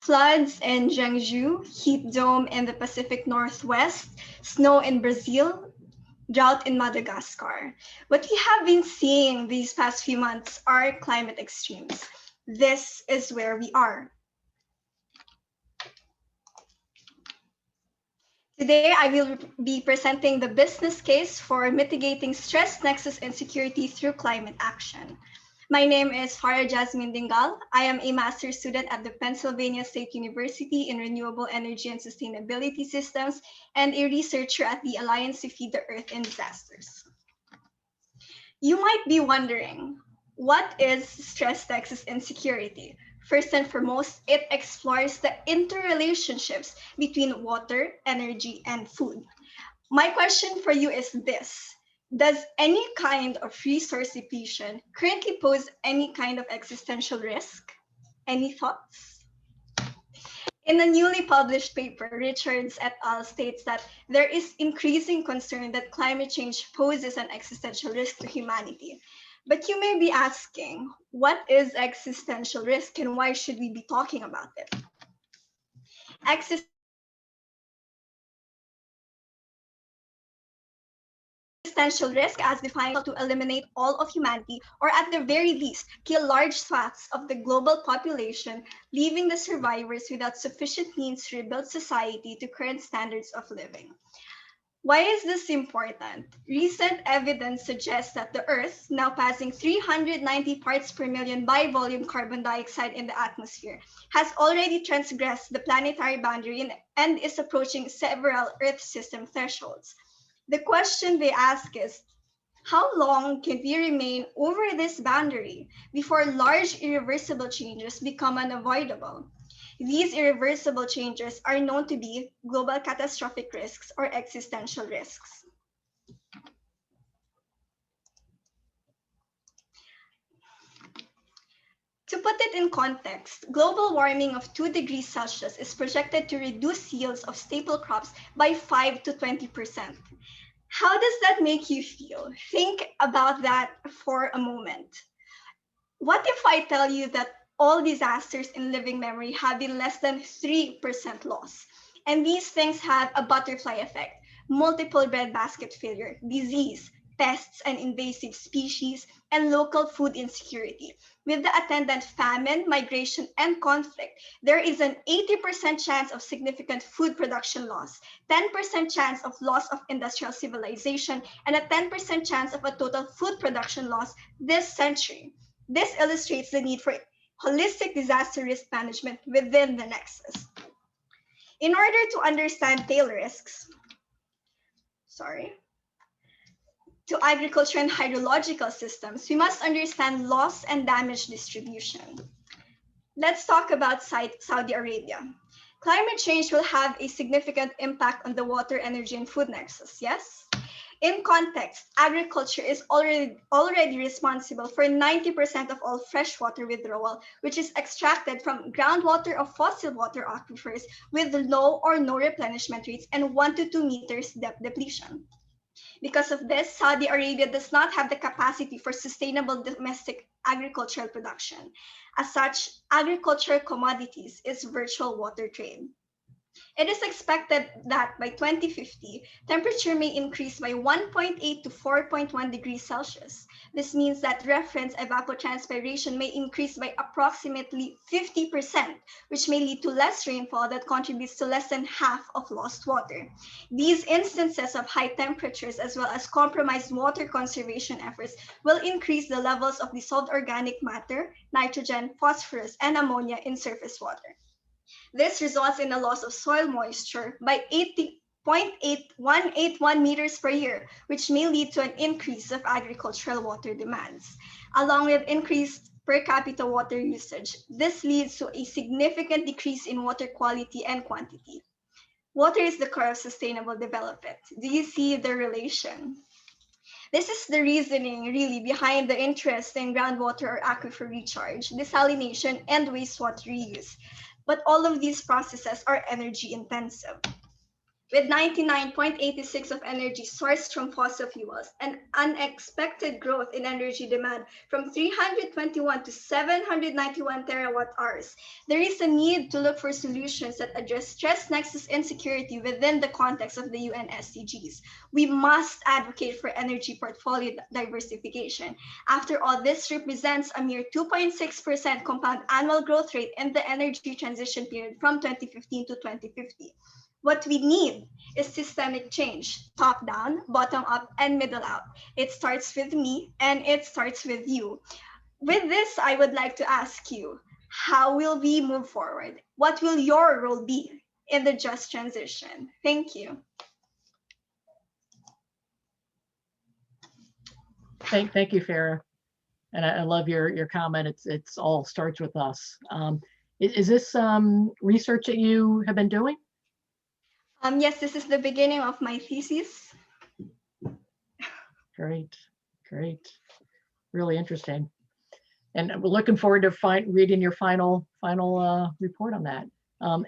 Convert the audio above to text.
Floods in Jiangsu, heat dome in the Pacific Northwest, snow in Brazil, drought in Madagascar. What we have been seeing these past few months are climate extremes. This is where we are. Today, I will be presenting the business case for mitigating stress nexus insecurity through climate action. My name is Farrah Jasmine Dingal. I am a master's student at the Pennsylvania State University in Renewable Energy and Sustainability Systems and a researcher at the Alliance to Feed the Earth in Disasters. You might be wondering, what is stress nexus insecurity? First and foremost, it explores the interrelationships between water, energy, and food. My question for you is this. Does any kind of resource depletion currently pose any kind of existential risk? Any thoughts? In a newly published paper, Richards et al. States that there is increasing concern that climate change poses an existential risk to humanity. But you may be asking, what is existential risk and why should we be talking about it? Existential risk, as defined, to eliminate all of humanity, or at the very least, kill large swaths of the global population, leaving the survivors without sufficient means to rebuild society to current standards of living. Why is this important? Recent evidence suggests that the Earth, now passing 390 parts per million by volume carbon dioxide in the atmosphere, has already transgressed the planetary boundary and is approaching several Earth system thresholds. The question they ask is, how long can we remain over this boundary before large irreversible changes become unavoidable? These irreversible changes are known to be global catastrophic risks or existential risks. To put it in context, global warming of 2 degrees Celsius is projected to reduce yields of staple crops by 5 to 20%. How does that make you feel? Think about that for a moment. What if I tell you that all disasters in living memory have been less than 3% loss? And these things have a butterfly effect, multiple breadbasket failure, disease, pests and invasive species, and local food insecurity. With the attendant famine, migration, and conflict, there is an 80% chance of significant food production loss, 10% chance of loss of industrial civilization, and a 10% chance of a total food production loss this century. This illustrates the need for holistic disaster risk management within the Nexus. In order to understand tail risks, to agriculture and hydrological systems, we must understand loss and damage distribution. Let's talk about Saudi Arabia. Climate change will have a significant impact on the water, energy, and food nexus, yes? In context, agriculture is already responsible for 90% of all freshwater withdrawal, which is extracted from groundwater of fossil water aquifers with low or no replenishment rates and 1 to 2 meters depth depletion. Because of this, Saudi Arabia does not have the capacity for sustainable domestic agricultural production. As such, agricultural commodities is virtual water trade. It is expected that by 2050, temperature may increase by 1.8 to 4.1 degrees Celsius. This means that reference evapotranspiration may increase by approximately 50%, which may lead to less rainfall that contributes to less than half of lost water. These instances of high temperatures as well as compromised water conservation efforts will increase the levels of dissolved organic matter, nitrogen, phosphorus, and ammonia in surface water. This results in a loss of soil moisture by 80.8181 meters per year, which may lead to an increase of agricultural water demands. Along with increased per capita water usage, this leads to a significant decrease in water quality and quantity. Water is the core of sustainable development. Do you see the relation? This is the reasoning really behind the interest in groundwater or aquifer recharge, desalination, and wastewater reuse. But all of these processes are energy intensive. with 99.86% of energy sourced from fossil fuels and unexpected growth in energy demand from 321 to 791 terawatt hours, there is a need to look for solutions that address stress nexus insecurity within the context of the UN SDGs. We must advocate for energy portfolio diversification. After all, this represents a mere 2.6% compound annual growth rate in the energy transition period from 2015 to 2050. What we need is systemic change, top down, bottom up, and middle out. It starts with me and it starts with you. With this, I would like to ask you, how will we move forward? What will your role be in the just transition? Thank you. Thank you, Farrah. And I love your comment. It's all starts with us. Is this research that you have been doing? Yes, this is the beginning of my thesis. Great, great, really interesting. And we're looking forward to reading your final report on that.